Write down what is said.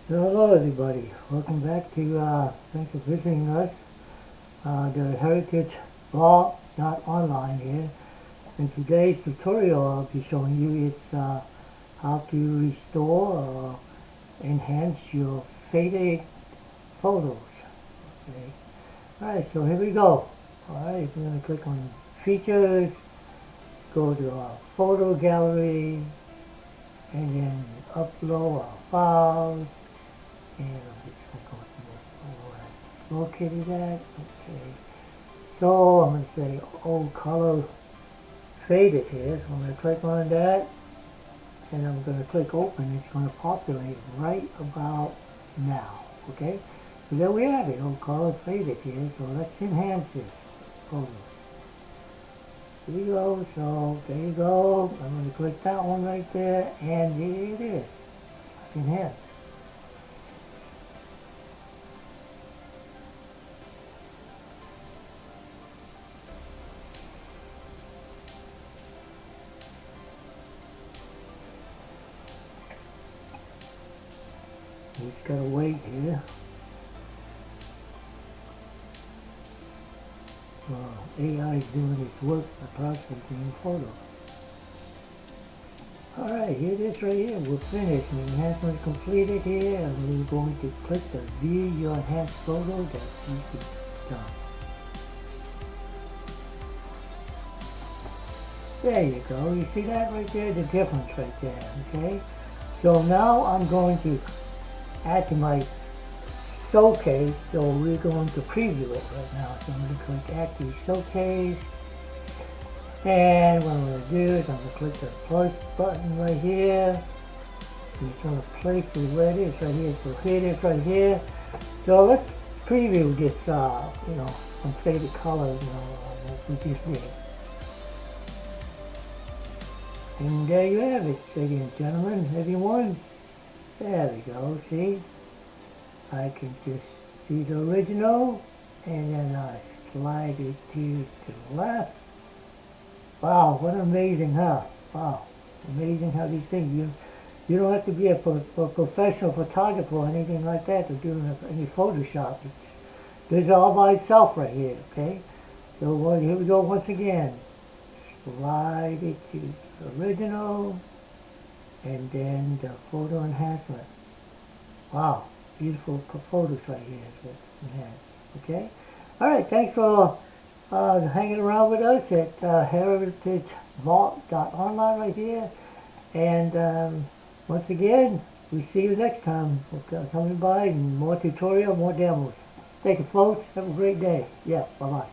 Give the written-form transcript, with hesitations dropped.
Hello everybody, welcome back to, thanks for visiting us, the heritagevault.online here. In today's tutorial I'll be showing you is how to restore or enhance your faded photos. Okay. Alright, so here we go. Alright, we're going to click on features, go to our photo gallery, and then upload our files. And I'm just going to go where it's located at. Okay. So I'm going to say old color faded here. So I'm going to click on that. And I'm going to click open. It's going to populate right about now. Okay. So there we have it. Old color faded here. So let's enhance this photos. Here we go. So there you go. I'm going to click that one right there. And here it is. Let's enhance. You just gotta wait here. AI is doing its work by processing photos. Alright, here it is right here. We're finished. The enhancement completed here. And we're going to click the view your enhanced photo that you can done. There you go. You see that right there? The difference right there. Okay. So now I'm going to add to my showcase, so we're going to preview it right now. So I'm going to click add to showcase, and what I'm going to do is I'm going to click the plus button right here. It's going to place it where it is right here. So here it is right here. So let's preview this, some faded color, what we just did. And there you have it, ladies and gentlemen, everyone. There we go, see? I can just see the original, and then I slide it to the left. Wow, what amazing, huh? Wow, amazing how these things, you don't have to be a professional photographer or anything like that to do any Photoshop. This all by itself right here, okay? So here we go once again. Slide it to the original, and then the photo enhancement. Wow, beautiful photos right here with enhanced. Okay, all right. Thanks for hanging around with us at heritagevault.online right here. And once again, we see you next time. We're coming by and more tutorial, more demos. Thank you, folks. Have a great day. Yeah, bye bye.